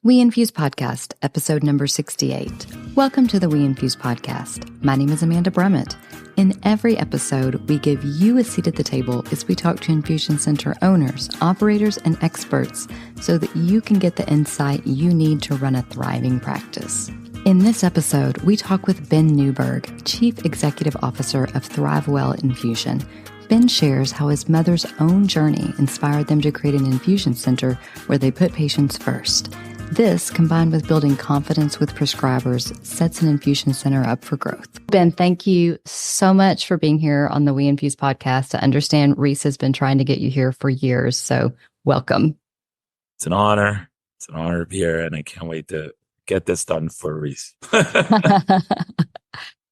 We Infuse Podcast, episode number 68. Welcome to the We Infuse Podcast. My name is Amanda Brummett. In every episode, we give you a seat at the table as we talk to infusion center owners, operators, and experts so that you can get the insight you need to run a thriving practice. In this episode, we talk with Ben Neuberg, Chief Executive Officer of Thrivewell Infusion. Ben shares how his mother's own journey inspired them to create an infusion center where they put patients first. This, combined with building confidence with prescribers, sets an infusion center up for growth. Ben, thank you so much for being here on the We Infuse podcast. I understand Reese has been trying to get you here for years, so welcome. It's an honor. It's an honor to be here, and I can't wait to get this done for Reese.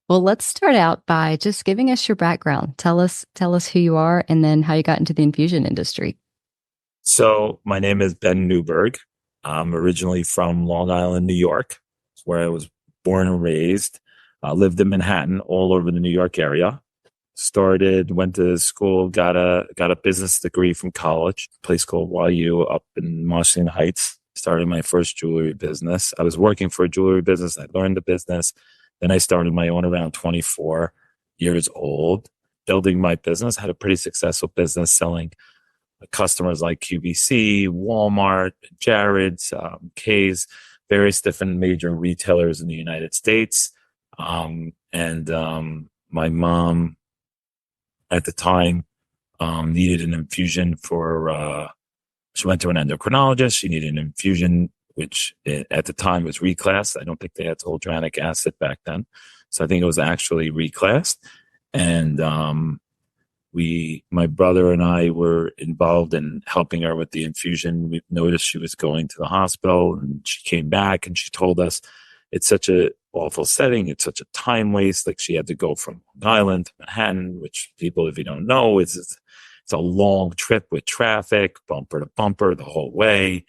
Well, let's start out by just giving us your background. Tell us who you are and then how you got into the infusion industry. So my name is Ben Neuberg. I'm originally from Long Island, New York. It's where I was born and raised. Lived in Manhattan, all over the New York area. Went to school, got a business degree from college, a place called YU up in Washington Heights. Started my first jewelry business. I was working for a jewelry business. I learned the business. Then I started my own around 24 years old, building my business. Had a pretty successful business selling customers like QVC, Walmart, Jared's, K's, various different major retailers in the United States. My mom at the time needed an infusion she went to an endocrinologist. She needed an infusion, which at the time was reclassed. I don't think they had hyaluronic acid back then. So I think it was actually reclassed. And my brother and I were involved in helping her with the infusion. We noticed she was going to the hospital, and she came back and she told us it's such an awful setting. It's such a time waste. Like, she had to go from Long Island to Manhattan, which people, if you don't know, it's a long trip with traffic, bumper to bumper the whole way.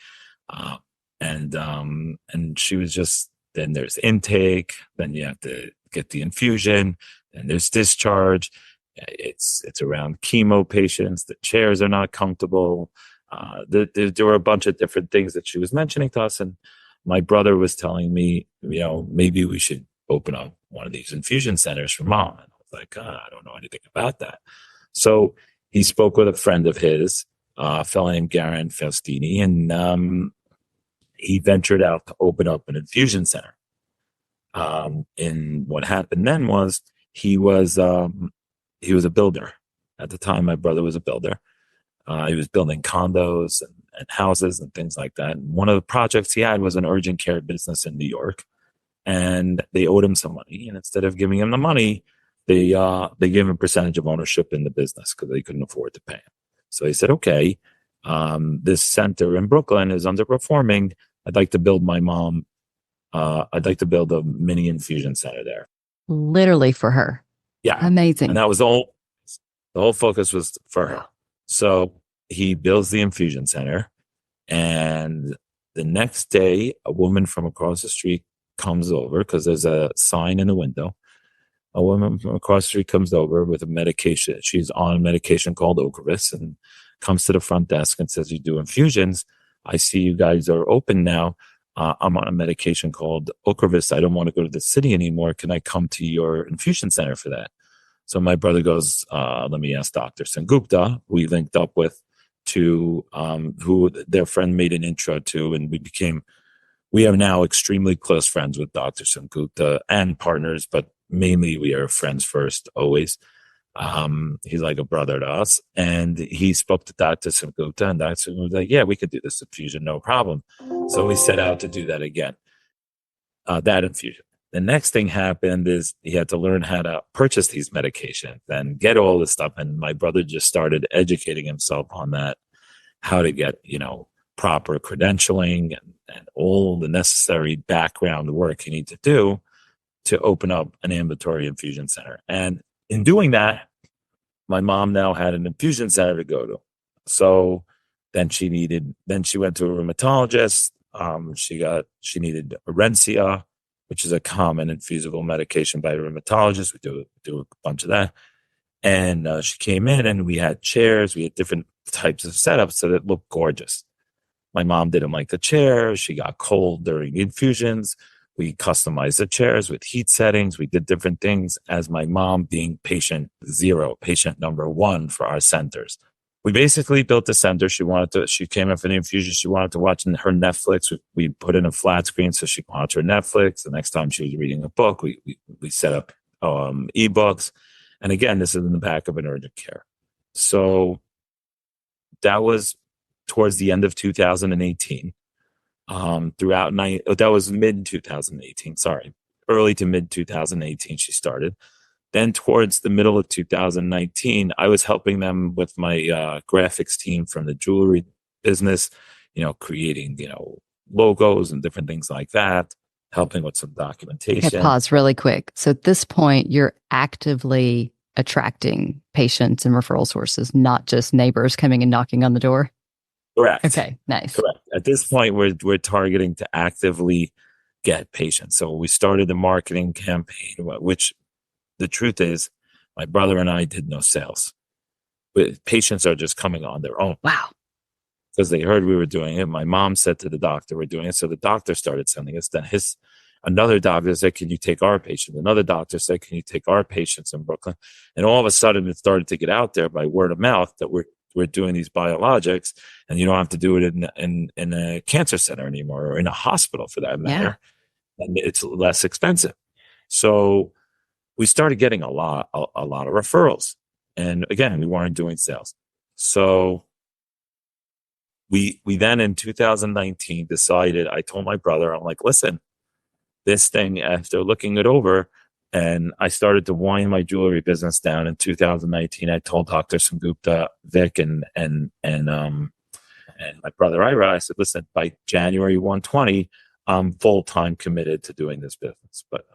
And she was just, then there's intake, then you have to get the infusion, then there's discharge. It's around chemo patients. The chairs are not comfortable. There were a bunch of different things that she was mentioning to us. And my brother was telling me, maybe we should open up one of these infusion centers for mom. And I was like, I don't know anything about that. So he spoke with a friend of his, a fellow named Garen Faustini, and he ventured out to open up an infusion center. And what happened then was he was a builder. At the time, my brother was a builder. He was building condos and houses and things like that. And one of the projects he had was an urgent care business in New York, and they owed him some money. And instead of giving him the money, they gave him a percentage of ownership in the business because they couldn't afford to pay him. So he said, okay, this center in Brooklyn is underperforming. I'd like to build I'd like to build a mini infusion center there. Literally for her. Yeah. Amazing. And that was the whole focus was for her. So he builds the infusion center, and the next day, a woman from across the street comes over because there's a sign in the window. A woman from across the street comes over with a medication. She's on a medication called Ocrevus, and comes to the front desk and says, "You do infusions. I see you guys are open now. I'm on a medication called Ocrevus. I don't want to go to the city anymore. Can I come to your infusion center for that?" So my brother goes, let me ask Dr. Sengupta, who we linked up with, who their friend made an intro to, and we are now extremely close friends with Dr. Sengupta and partners, but mainly we are friends first, always. He's like a brother to us. And he spoke to Dr. Sengupta, and Dr. Sengupta was like, yeah, we could do this infusion, no problem. So we set out to do that again, that infusion. The next thing happened is he had to learn how to purchase these medications and get all this stuff. And my brother just started educating himself on that, how to get, proper credentialing and all the necessary background work you need to do to open up an ambulatory infusion center. And in doing that, my mom now had an infusion center to go to. So then she went to a rheumatologist. She needed Orencia, which is a common infusible medication by a rheumatologist. We do a bunch of that. And she came in, and we had chairs. We had different types of setups so that it looked gorgeous. My mom didn't like the chair. She got cold during infusions. We customized the chairs with heat settings. We did different things as my mom being patient zero, patient number one for our centers. We basically built a center. She came in for the infusion. She wanted to watch her Netflix. We put in a flat screen so she could watch her Netflix. The next time she was reading a book, we set up ebooks. And again, this is in the back of an urgent care. So that was towards the end of 2018. That was mid 2018. Sorry, early to mid 2018. She started. Then towards the middle of 2019, I was helping them with my graphics team from the jewelry business, creating, logos and different things like that, helping with some documentation. Okay, pause really quick. So at this point, you're actively attracting patients and referral sources, not just neighbors coming and knocking on the door? Correct. Okay, nice. Correct. At this point, we're targeting to actively get patients. So we started the marketing campaign, which the truth is, my brother and I did no sales. But patients are just coming on their own. Wow. Because they heard we were doing it. My mom said to the doctor, we're doing it. So the doctor started sending us. Then another doctor said, can you take our patients? Another doctor said, can you take our patients in Brooklyn? And all of a sudden it started to get out there by word of mouth that we're doing these biologics, and you don't have to do it in a cancer center anymore, or in a hospital for that matter. Yeah. And it's less expensive. So we started getting a lot of referrals. And again, we weren't doing sales. So we then in 2019 decided, I told my brother, I'm like, listen, this thing, after looking it over, and I started to wind my jewelry business down in 2019. I told Dr. Sangupta, Vic, and my brother Ira, I said, listen, by January 120, I'm full-time committed to doing this business. But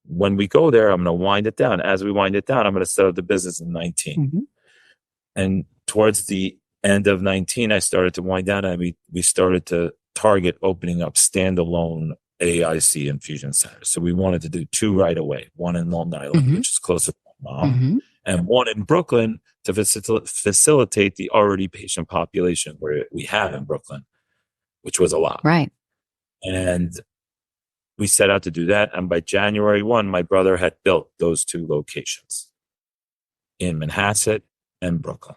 when we go there, I'm going to wind it down. As we wind it down, I'm going to set up the business in 19. Mm-hmm. And towards the end of 19, I started to wind down, and we started to target opening up standalone AIC infusion centers. So we wanted to do 2 right away, one in Long Island, mm-hmm. which is closer to my mom, mm-hmm. and one in Brooklyn to facilitate the already patient population where we have in Brooklyn, which was a lot. Right. And we set out to do that. And by January 1, my brother had built those 2 locations in Manhasset and Brooklyn.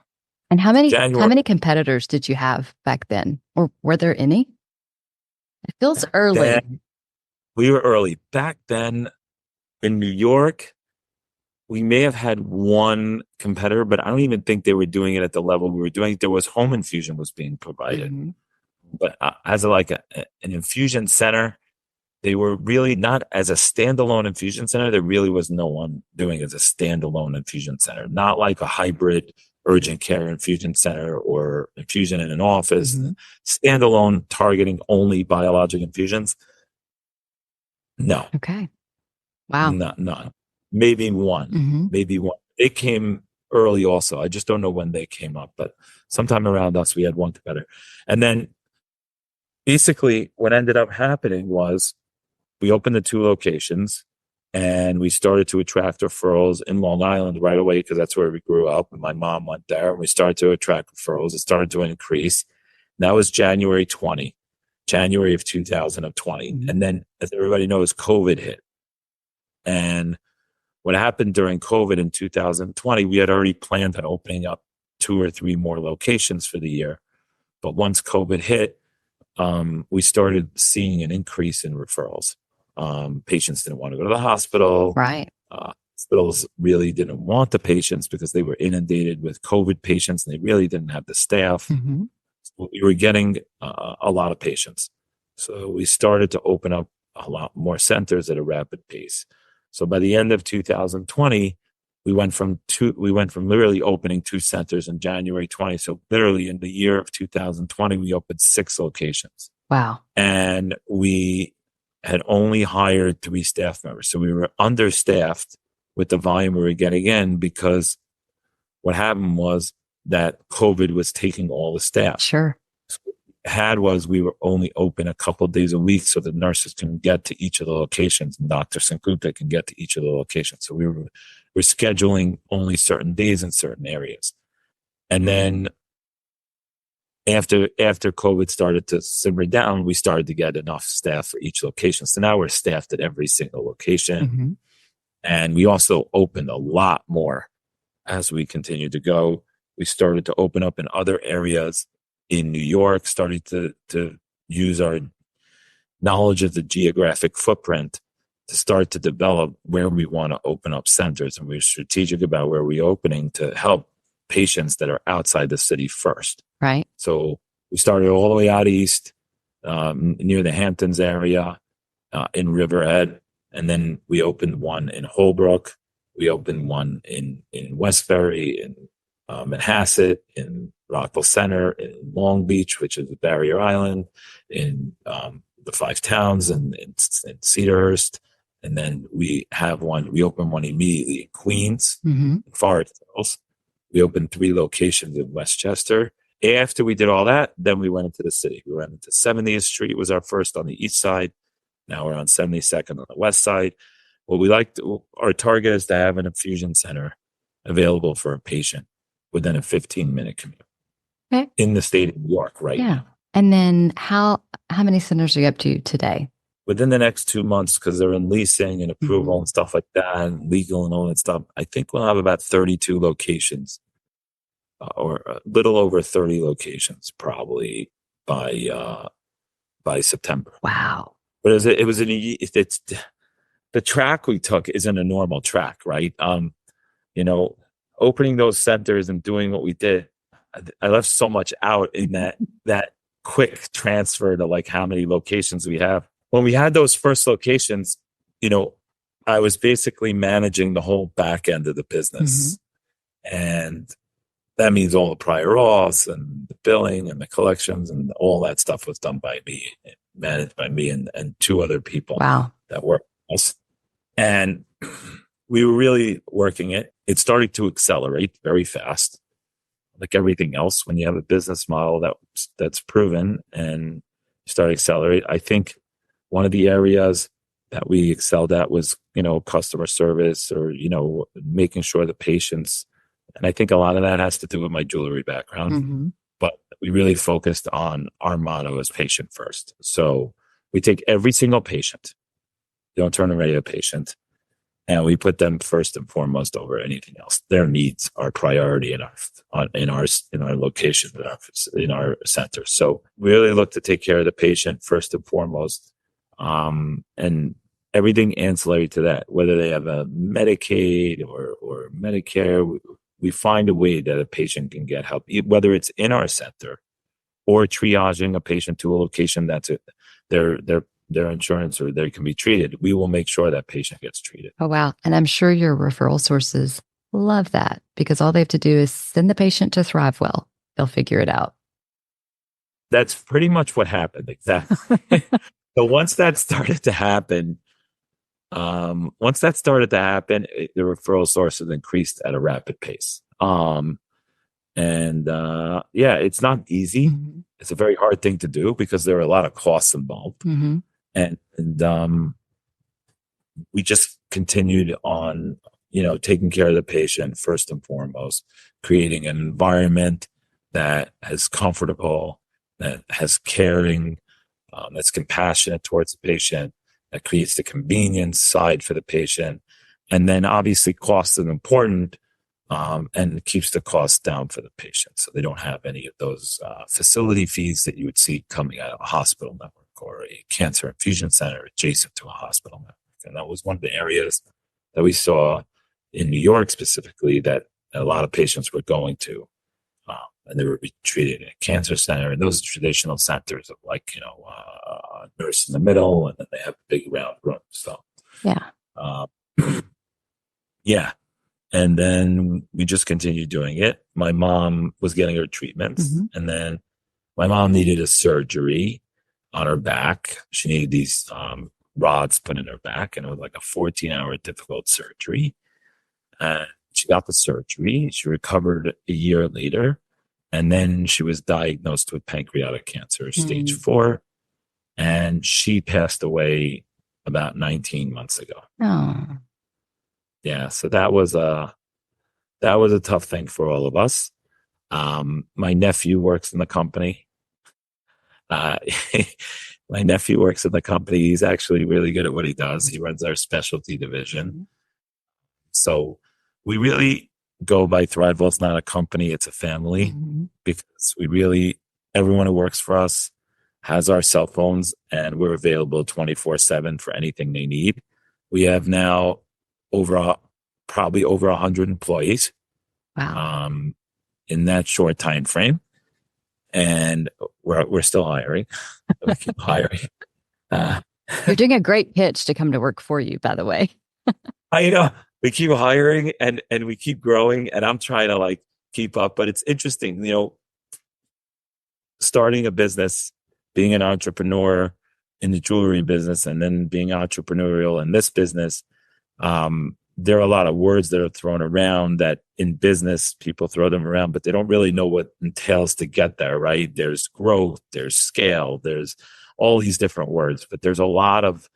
And how many competitors did you have back then? Or were there any? It feels early. We were early. Back then in New York, we may have had one competitor, but I don't even think they were doing it at the level we were doing. There was home infusion was being provided. Mm-hmm. But as an infusion center, they were really not as a standalone infusion center. There really was no one doing it as a standalone infusion center, not like a hybrid urgent care infusion center or infusion in an office, mm-hmm. standalone targeting only biologic infusions. No. Okay. Wow. None. Maybe one. Mm-hmm. Maybe one. They came early also. I just don't know when they came up, but sometime around us, we had one competitor. And then basically what ended up happening was we opened the 2 locations, and we started to attract referrals in Long Island right away because that's where we grew up. And my mom went there, and we started to attract referrals. It started to increase. And that was January of 2020. Mm-hmm. And then, as everybody knows, COVID hit. And what happened during COVID in 2020, we had already planned on opening up 2 or 3 more locations for the year. But once COVID hit, we started seeing an increase in referrals. Patients didn't want to go to the hospital. Right. Hospitals really didn't want the patients because they were inundated with COVID patients, and they really didn't have the staff. Mm-hmm. So we were getting a lot of patients. So we started to open up a lot more centers at a rapid pace. So by the end of 2020, we went from literally opening 2 centers in January 20. So literally in the year of 2020, we opened 6 locations. Wow. And we had only hired 3 staff members. So we were understaffed with the volume we were getting in, because what happened was that COVID was taking all the staff. Sure. So what we were only open a couple of days a week so the nurses can get to each of the locations, and Dr. Sangupta can get to each of the locations. So we're scheduling only certain days in certain areas. And then after COVID started to simmer down, we started to get enough staff for each location. So now we're staffed at every single location. Mm-hmm. And we also opened a lot more as we continued to go. We started to open up in other areas in New York, started to use our knowledge of the geographic footprint to start to develop where we want to open up centers. And we're strategic about where we're opening to help patients that are outside the city first. Right. So we started all the way out east, near the Hamptons area, in Riverhead. And then we opened one in Holbrook. We opened one in Westbury, in Manhasset, in Rockville Center, in Long Beach, which is Barrier Island, in the Five Towns, and in Cedarhurst. And then we opened one immediately in Queens, Mm-hmm. Forest Hills. We opened 3 locations in Westchester. After we did all that, then we went into the city. We went into 70th Street, was our first on the east side. Now we're on 72nd on the west side. Our target is to have an infusion center available for a patient within a 15-minute commute. Okay. In the state of New York right now. And then how many centers are you up to today? Within the next 2 months, because they're in leasing and approval and stuff like that, and legal and all that stuff, I think we'll have about 32 locations, or a little over 30 locations probably by September. Wow. But it's the track we took isn't a normal track, right? Opening those centers and doing what we did, I left so much out in that quick transfer to like how many locations we have. When we had those first locations, I was basically managing the whole back end of the business. Mm-hmm. And that means all the prior auths and the billing and the collections and all that stuff was done by me, managed by me and 2 other people. Wow. That worked with us. And we were really working it. It started to accelerate very fast. Like everything else, when you have a business model that's proven and you start to accelerate, I think one of the areas that we excelled at was, customer service or, making sure the patients, and I think a lot of that has to do with my jewelry background, mm-hmm. but we really focused on our motto as patient first. So we take every single patient, don't turn away a patient, and we put them first and foremost over anything else. Their needs are priority in our location, in our center. So we really look to take care of the patient first and foremost, and everything ancillary to that, whether they have a Medicaid or Medicare, we find a way that a patient can get help, whether it's in our center or triaging a patient to a location that's their insurance or they can be treated. We will make sure that patient gets treated. Oh, wow. And I'm sure your referral sources love that because all they have to do is send the patient to Thrivewell. They'll figure it out. That's pretty much what happened. Exactly. So once that started to happen, the referral sources increased at a rapid pace. It's not easy. Mm-hmm. It's a very hard thing to do because there are a lot of costs involved. Mm-hmm. And we just continued on, taking care of the patient first and foremost, creating an environment that is comfortable, that has caring, that's compassionate towards the patient, that creates the convenience side for the patient. And then obviously cost is important, and it keeps the costs down for the patient. So they don't have any of those facility fees that you would see coming out of a hospital network or a cancer infusion center adjacent to a hospital network. And that was one of the areas that we saw in New York specifically that a lot of patients were going to, and they were treated in a cancer center. And those traditional centers of like, a nurse in the middle, and then they have a big round room. So, yeah. And then we just continued doing it. My mom was getting her treatments, mm-hmm. and then my mom needed a surgery on her back. She needed these rods put in her back, and it was like a 14-hour difficult surgery. She got the surgery. She recovered a year later, and then she was diagnosed with pancreatic cancer, stage 4, and she passed away about 19 months ago. Oh. Yeah, so that was a tough thing for all of us. My nephew works in the company. Uh, my nephew works in the company. He's actually really good at what he does. He runs our specialty division. Mm-hmm. So we really go by Thrivewell. It's not a company, it's a family, Mm-hmm. because everyone who works for us has our cell phones, and we're available 24/7 for anything they need. We have now probably over 100 employees Wow. in that short time frame, and we're still hiring. We keep hiring. Uh, You're doing a great pitch to come to work for you, by the way. I know we keep hiring and we keep growing, and I'm trying to like keep up. But it's interesting, starting a business, being an entrepreneur in the jewelry business, and then being entrepreneurial in this business. There are a lot of words that are thrown around that in business people throw them around, but they don't really know what entails to get there, right? There's growth, there's scale, there's all these different words, but there's a lot of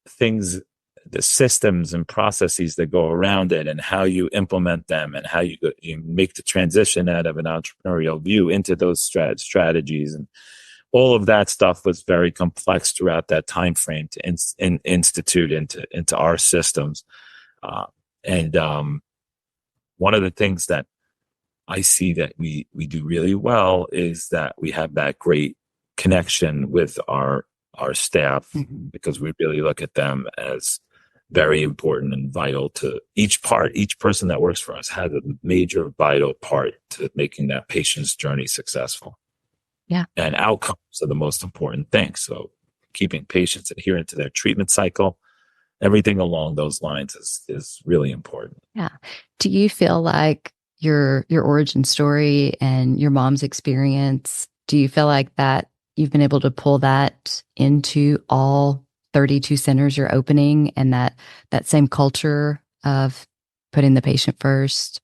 things, the systems and processes that go around it, and how you implement them, and how you make the transition out of an entrepreneurial view into those strategies. And all of that stuff was very complex throughout that time frame to institute into our systems. And one of the things that I see that we do really well is that we have that great connection with our staff, Mm-hmm. because we really look at them as very important and vital to each person that works for us has a major vital part to making that patient's journey successful. Yeah. And outcomes are the most important thing. So keeping patients adherent to their treatment cycle, everything along those lines is really important. Yeah. Do you feel like your origin story and your mom's experience, do you feel like that you've been able to pull that into all 32 centers you're opening, and that same culture of putting the patient first?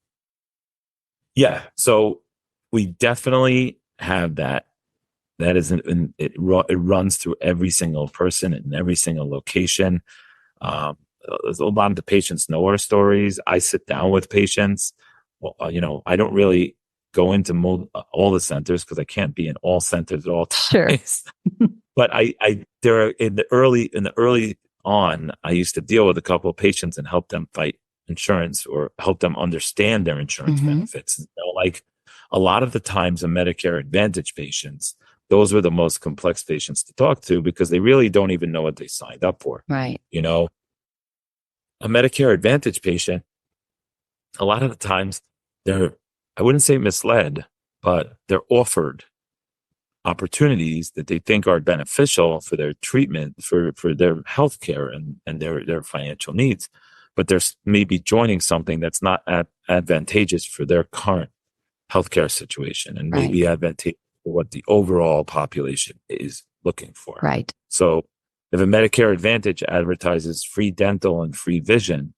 Yeah. So we definitely have that. That is, it runs through every single person in every single location. A lot of the patients know our stories. I sit down with patients. Well, I don't really go into all the centers because I can't be in all centers at all times. Sure. But there are in the early on, I used to deal with a couple of patients and help them fight insurance or help them understand their insurance Mm-hmm. benefits. Like a lot of the times, the Medicare Advantage patients, those were the most complex patients to talk to because they really don't even know what they signed up for. Right. A Medicare Advantage patient, a lot of the times I wouldn't say misled, but they're offered opportunities that they think are beneficial for their treatment, for their health care and their financial needs. But they're maybe joining something that's not advantageous for their current healthcare situation, and maybe advantageous for what the overall population is looking for. Right. So if a Medicare Advantage advertises free dental and free vision,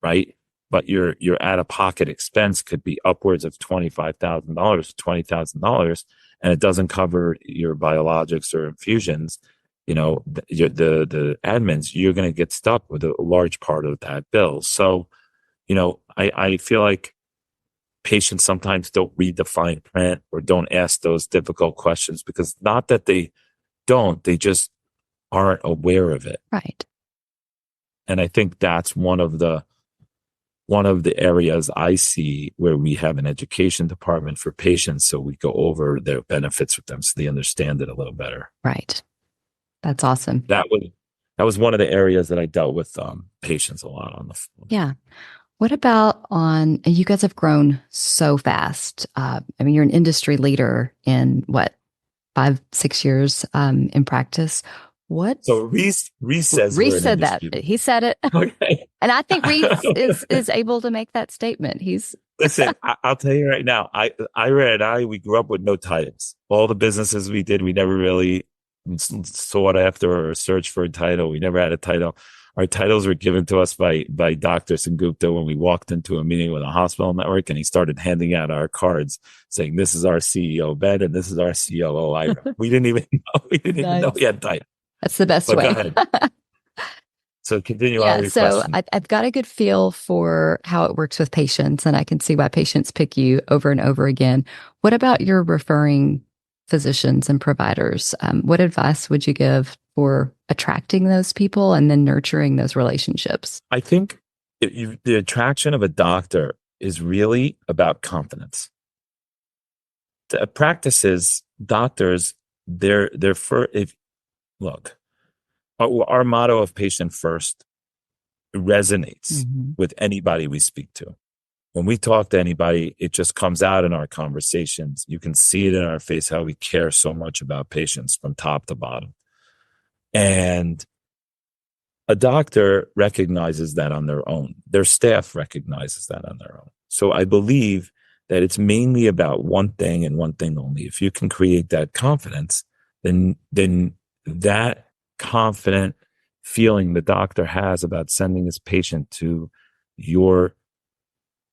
right? But your out-of-pocket expense could be upwards of $25,000, $20,000, and it doesn't cover your biologics or infusions. The admins, you're going to get stuck with a large part of that bill. So, I feel like patients sometimes don't read the fine print or don't ask those difficult questions because not that they don't, they just aren't aware of it. Right. And I think that's one of the areas I see where we have an education department for patients. So we go over their benefits with them so they understand it a little better. Right. That's awesome. That was one of the areas that I dealt with patients a lot on the phone. Yeah. What about you guys have grown so fast. You're an industry leader in 5-6 years in practice. What? So Reese says Reese said that. He said it. Okay. And I think Reese is able to make that statement. Listen, I'll tell you right now, we grew up with no titles. All the businesses we did, we never really sought after or searched for a title. We never had a title. Our titles were given to us by Dr. Sengupta when we walked into a meeting with a hospital network, and he started handing out our cards saying, "This is our CEO, Ben, and this is our COO, Ira." We didn't even know. We didn't even know he had a title. That's the best way. Go ahead. So continue on Yeah, with your so question. I've got a good feel for how it works with patients, and I can see why patients pick you over and over again. What about your referring physicians and providers? What advice would you give for attracting those people and then nurturing those relationships? I think the attraction of a doctor is really about confidence. The practices, doctors, they're for if look, our motto of patient first resonates Mhm. with anybody we speak to. When we talk to anybody, it just comes out in our conversations. You can see it in our face how we care so much about patients from top to bottom. And a doctor recognizes that on their own. Their staff recognizes that on their own. So I believe that it's mainly about one thing and one thing only. If you can create that confidence, then that confident feeling the doctor has about sending his patient to your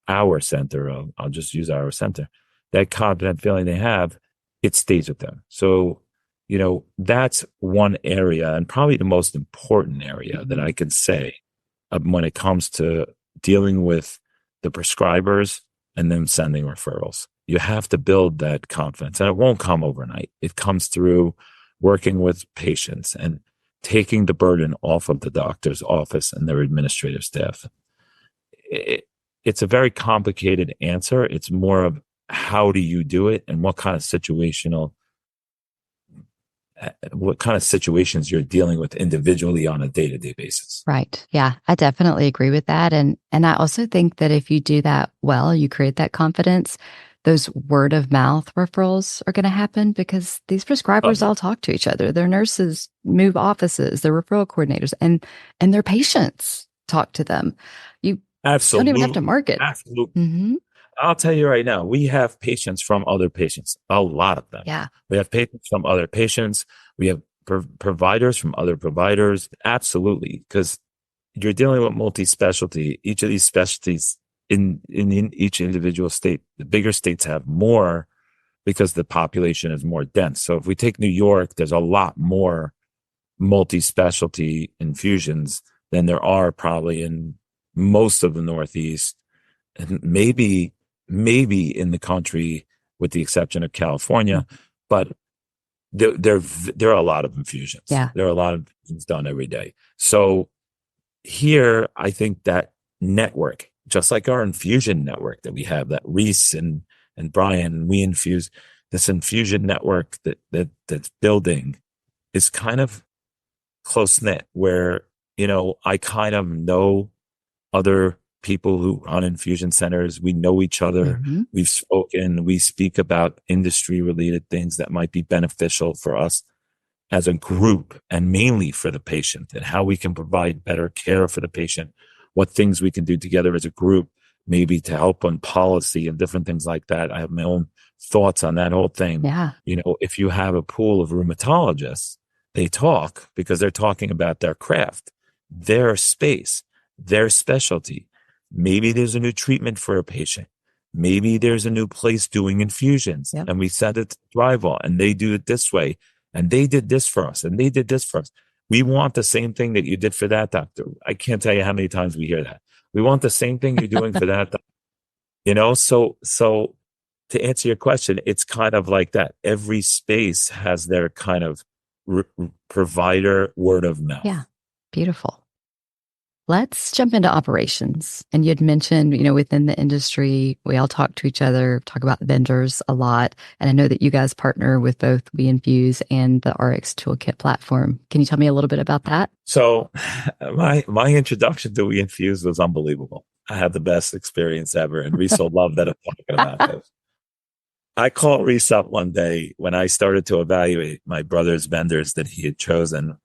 our center, I'll just use our center, that confident feeling they have, it stays with them. So, that's one area, and probably the most important area that I can say when it comes to dealing with the prescribers and them sending referrals. You have to build that confidence, and it won't come overnight. It comes through working with patients and taking the burden off of the doctor's office and their administrative staff. It's a very complicated answer. It's more of how do you do it and what kind of situations you're dealing with individually on a day-to-day basis. Right. Yeah, I definitely agree with that. And I also think that if you do that well, you create that confidence, those word of mouth referrals are going to happen because these prescribers all talk to each other. Their nurses move offices, their referral coordinators, and their patients talk to them. You don't even have to Absolutely. market. Absolutely. Hmm. I'll tell you right now, we have patients from other patients, a lot of them. Yeah. We have patients from other patients. We have providers from other providers. Absolutely. Because you're dealing with multi-specialty. Each of these specialties in each individual state, the bigger states have more because the population is more dense. So if we take New York, there's a lot more multi-specialty infusions than there are probably in most of the Northeast, and maybe in the country, with the exception of California. But there are a lot of infusions. Yeah. There are a lot of infusions done every day. So here, I think that network, just like our infusion network that we have, that Reese and Brian, we infuse, this infusion network that's building is kind of close knit, where I kind of know other people who run infusion centers. We know each other. Mhm. We've spoken. We speak about industry related things that might be beneficial for us as a group, and mainly for the patient, and how we can provide better care for the patient, what things we can do together as a group, maybe to help on policy and different things like that. I have my own thoughts on that whole thing. Yeah. If you have a pool of rheumatologists, they talk because they're talking about their craft, their space, their specialty. Maybe there's a new treatment for a patient. Maybe there's a new place doing infusions, Yep. and we send it to Thrivewell and they do it this way. And they did this for us, and they did this for us. We want the same thing that you did for that doctor. I can't tell you how many times we hear that. We want the same thing you're doing for that doctor. So to answer your question, it's kind of like that. Every space has their kind of provider word of mouth. Yeah. Beautiful. Let's jump into operations. And you'd mentioned, within the industry, we all talk to each other, talk about vendors a lot. And I know that you guys partner with both We Infuse and the RX Toolkit platform. Can you tell me a little bit about that? So my introduction to We Infuse was unbelievable. I had the best experience ever, and Reese will love that I'm talking about this. I called Reese up one day when I started to evaluate my brother's vendors that he had chosen,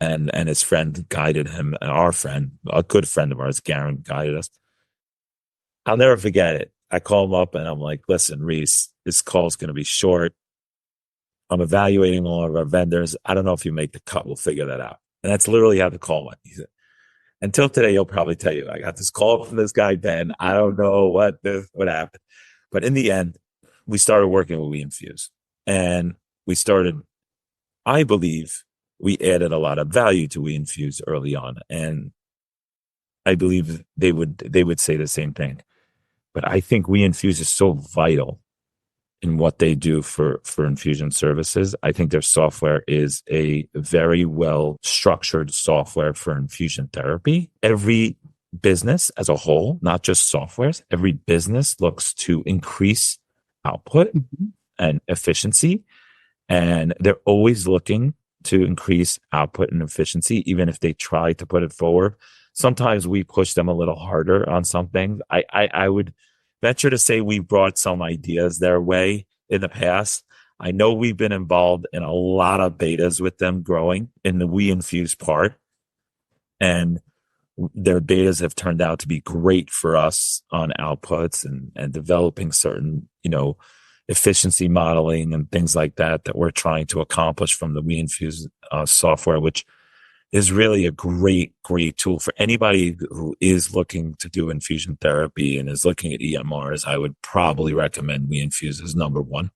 and his friend guided him, and our friend, a good friend of ours, Garen, guided us. I'll never forget it. I call him up and I'm like, listen, Reese, this call is going to be short. I'm evaluating all of our vendors. I don't know if you make the cut. We'll figure that out. And that's literally how the call went. He said, until today, he'll probably tell you, I got this call from this guy, Ben. I don't know what happened. But in the end, we started working with We Infuse. And we started, I believe, we added a lot of value to WeInfuse early on. And I believe they would say the same thing. But I think WeInfuse is so vital in what they do for infusion services. I think their software is a very well structured software for infusion therapy. Every business as a whole, not just softwares, every business looks to increase output and efficiency. And they're always looking to increase output and efficiency, even if they try to put it forward. Sometimes we push them a little harder on something. I would venture to say we brought some ideas their way in the past. I know we've been involved in a lot of betas with them growing in the WeInfuse part. And their betas have turned out to be great for us on outputs and developing certain, efficiency modeling and things like that we're trying to accomplish from the WeInfuse software, which is really a great tool for anybody who is looking to do infusion therapy and is looking at EMRs. I would probably recommend WeInfuse as number one.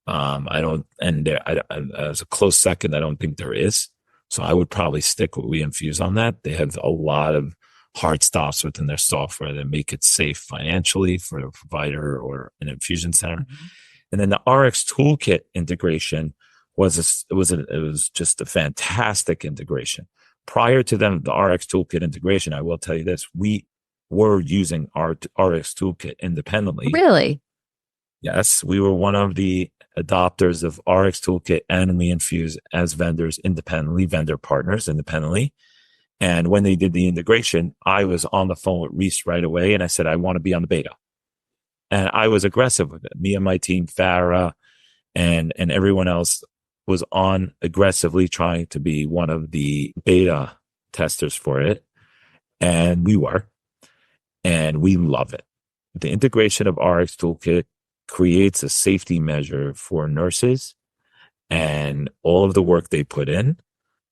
As a close second, I don't think there is. So I would probably stick with WeInfuse on that. They have a lot of hard stops within their software that make it safe financially for a provider or an infusion center. And then the RX Toolkit integration was just a fantastic integration. Prior to them, the RX Toolkit integration, I will tell you this, we were using our RX Toolkit independently. Really? Yes, we were one of the adopters of RX Toolkit and WeInfuse as vendors independently, vendor partners independently. And when they did the integration, I was on the phone with Reese right away. And I said, I want to be on the beta. And I was aggressive with it. Me and my team, Farah and everyone else was on aggressively trying to be one of the beta testers for it. And we were. And we love it. The integration of RX Toolkit creates a safety measure for nurses and all of the work they put in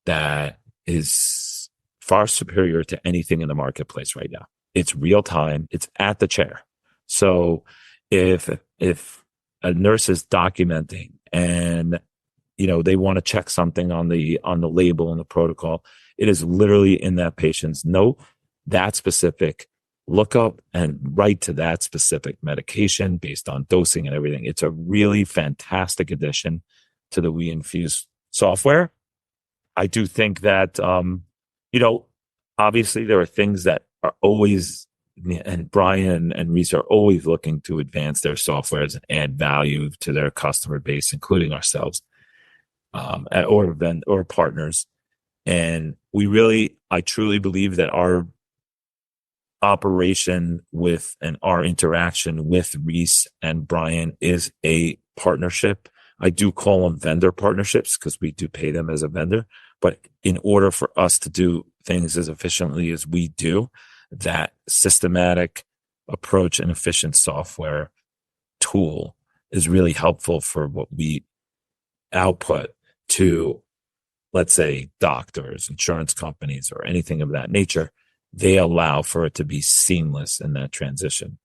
that is far superior to anything in the marketplace right now. It's real time. It's at the chair. So if a nurse is documenting and they want to check something on the label and the protocol, it is literally in that patient's note, that specific lookup and right to that specific medication based on dosing and everything. It's a really fantastic addition to the WeInfuse software. I do think that, obviously there are things that are always, and Brian and Reese are always looking to advance their softwares and add value to their customer base, including ourselves, or partners. And I truly believe that our operation with and our interaction with Reese and Brian is a partnership. I do call them vendor partnerships because we do pay them as a vendor. But in order for us to do things as efficiently as we do, that systematic approach and efficient software tool is really helpful for what we output to, let's say, doctors, insurance companies, or anything of that nature. They allow for it to be seamless in that transition.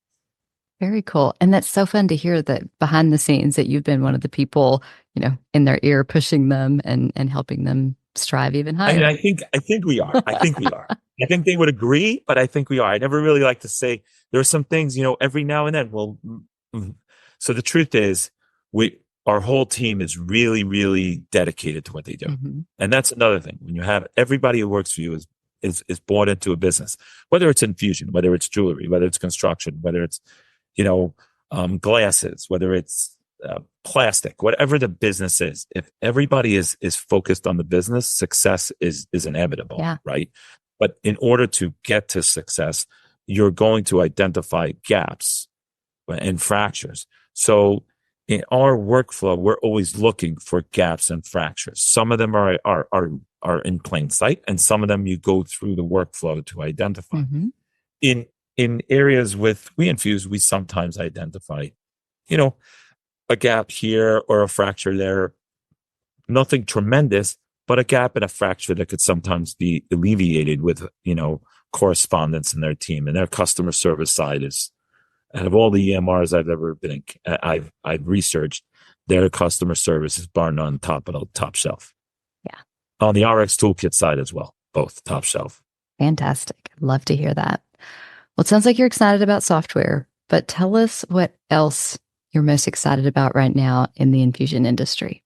Very cool. And that's so fun to hear that behind the scenes that you've been one of the people, in their ear, pushing them and helping them strive even higher. I think we are. I think we are. I think they would agree, but I think we are. I never really like to say there are some things, every now and then. Well, so the truth is our whole team is really, really dedicated to what they do. And that's another thing. When you have everybody who works for you is bought into a business, whether it's infusion, whether it's jewelry, whether it's construction, whether it's, glasses, whether it's plastic, whatever the business is, if everybody is focused on the business, success is inevitable, right? But in order to get to success, you're going to identify gaps and fractures. So in our workflow, we're always looking for gaps and fractures. Some of them are in plain sight, and some of them you go through the workflow to identify. In areas with WeInfuse, we sometimes identify, a gap here or a fracture there. Nothing tremendous, but a gap and a fracture that could sometimes be alleviated with, correspondence in their team. And their customer service side is, out of all the EMRs I've ever been in, I've researched, their customer service is bar none, top shelf. Yeah. On the RX toolkit side as well, both top shelf. Fantastic. Love to hear that. Well, it sounds like you're excited about software, but tell us what else you're most excited about right now in the infusion industry.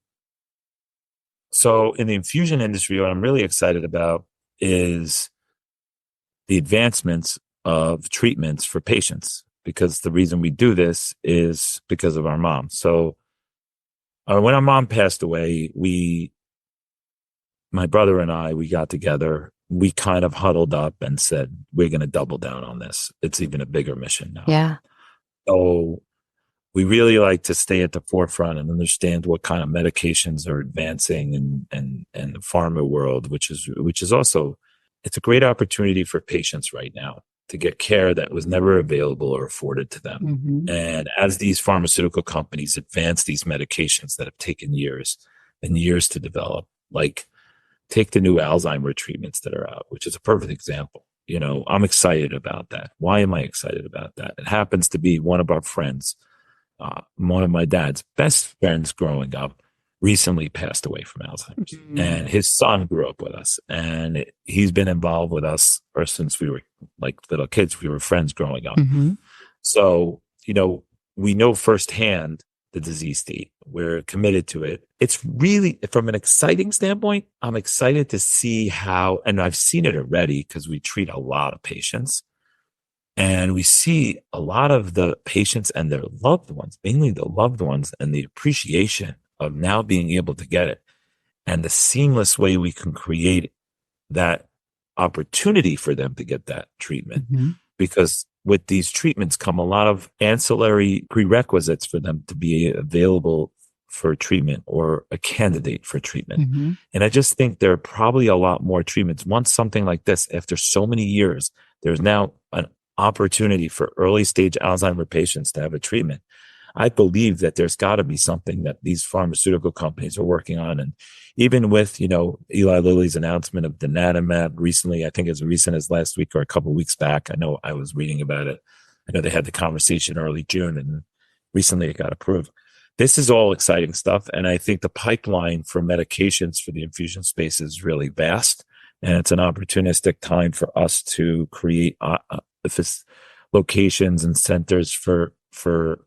So in the infusion industry, what I'm really excited about is the advancements of treatments for patients, because the reason we do this is because of our mom. So when our mom passed away, my brother and I, we got together, we kind of huddled up and said, we're going to double down on this. It's even a bigger mission now. Yeah. So we really like to stay at the forefront and understand what kind of medications are advancing in the pharma world, which is also, it's a great opportunity for patients right now to get care that was never available or afforded to them. Mm-hmm. And as these pharmaceutical companies advance these medications that have taken years and years to develop, like take the new Alzheimer treatments that are out, which is a perfect example. I'm excited about that. Why am I excited about that? It happens to be one of our friends, one of my dad's best friends growing up, recently passed away from Alzheimer's. Mm-hmm. And his son grew up with us, and he's been involved with us ever since we were like little kids. We were friends growing up. Mm-hmm. So, we know firsthand the disease state. We're committed to it. It's really, from an exciting standpoint, I'm excited to see how, and I've seen it already because we treat a lot of patients. And we see a lot of the patients and their loved ones, mainly the loved ones, and the appreciation of now being able to get it and the seamless way we can create that opportunity for them to get that treatment. Mm-hmm. Because with these treatments come a lot of ancillary prerequisites for them to be available for treatment or a candidate for treatment. Mm-hmm. And I just think there are probably a lot more treatments. Once something like this, after so many years, there's now an opportunity for early stage Alzheimer patients to have a treatment. I believe that there's got to be something that these pharmaceutical companies are working on. And even with, Eli Lilly's announcement of donanemab recently, I think as recent as last week or a couple of weeks back, I know I was reading about it. I know they had the conversation early June and recently it got approved. This is all exciting stuff. And I think the pipeline for medications for the infusion space is really vast. And it's an opportunistic time for us to create locations and centers for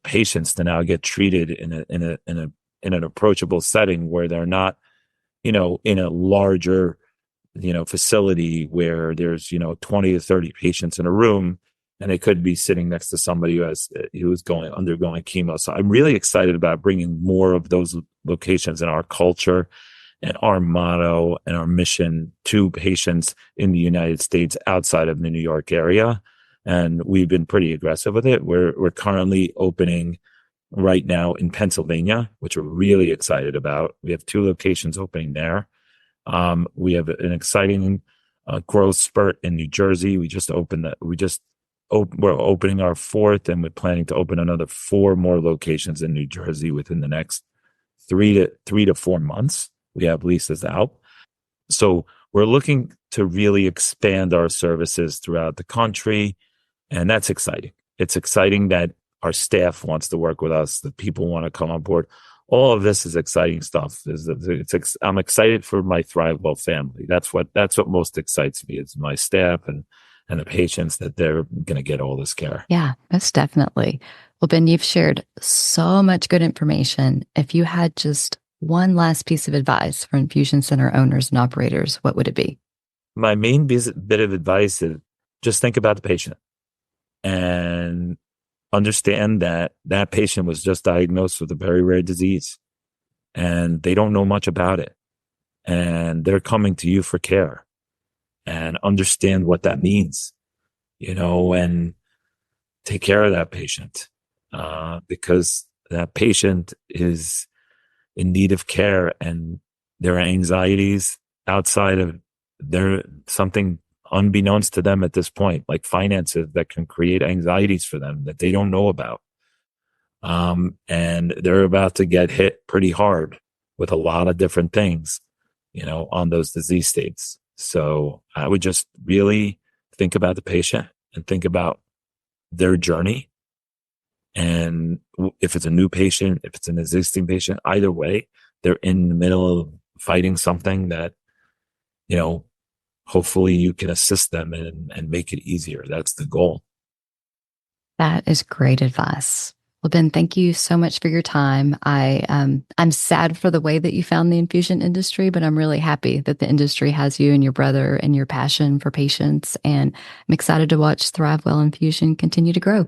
patients to now get treated in an approachable setting where they're not, in a larger, facility where there's, 20 to 30 patients in a room, and they could be sitting next to somebody who's undergoing chemo. So I'm really excited about bringing more of those locations in our culture and our motto and our mission to patients in the United States outside of the New York area. And we've been pretty aggressive with it. We're currently opening right now in Pennsylvania, which we're really excited about. We have 2 locations opening there. We have an exciting growth spurt in New Jersey. We just opened that. We're opening our 4th, and we're planning to open another 4 more locations in New Jersey within the next 3 to 4 months. We have leases out. So we're looking to really expand our services throughout the country. And that's exciting. It's exciting that our staff wants to work with us, that people want to come on board. All of this is exciting stuff. I'm excited for my Thrivewell family. That's what most excites me, is my staff and the patients, that they're going to get all this care. Yeah, most definitely. Well, Ben, you've shared so much good information. If you had just one last piece of advice for infusion center owners and operators, what would it be? My main bit of advice is just think about the patient and understand that that patient was just diagnosed with a very rare disease and they don't know much about it. And they're coming to you for care, and understand what that means, and take care of that patient, because that patient is in need of care, and their anxieties outside of something unbeknownst to them at this point, like finances, that can create anxieties for them that they don't know about. And they're about to get hit pretty hard with a lot of different things, on those disease states. So I would just really think about the patient and think about their journey. And if it's a new patient, if it's an existing patient, either way, they're in the middle of fighting something that hopefully you can assist them and make it easier. That's the goal. That is great advice. Well, Ben, thank you so much for your time. I'm sad for the way that you found the infusion industry, but I'm really happy that the industry has you and your brother and your passion for patients. And I'm excited to watch Thrivewell Infusion continue to grow.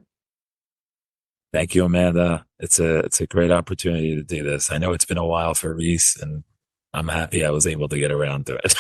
Thank you, Amanda. It's a great opportunity to do this. I know it's been a while for Reese, and I'm happy I was able to get around to it.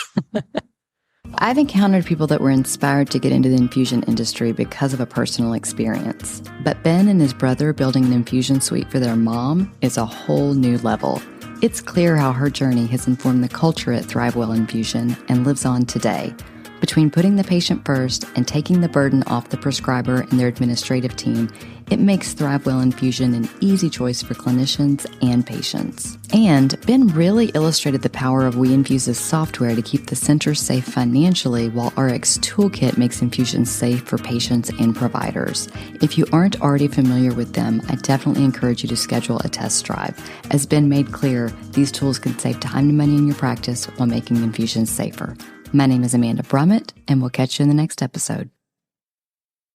I've encountered people that were inspired to get into the infusion industry because of a personal experience. But Ben and his brother building an infusion suite for their mom is a whole new level. It's clear how her journey has informed the culture at Thrivewell Infusion and lives on today. Between putting the patient first and taking the burden off the prescriber and their administrative team, it makes Thrivewell Infusion an easy choice for clinicians and patients. And Ben really illustrated the power of WeInfuse's software to keep the center safe financially, while Rx Toolkit makes infusions safe for patients and providers. If you aren't already familiar with them, I definitely encourage you to schedule a test drive. As Ben made clear, these tools can save time and money in your practice while making infusions safer. My name is Amanda Brummett, and we'll catch you in the next episode.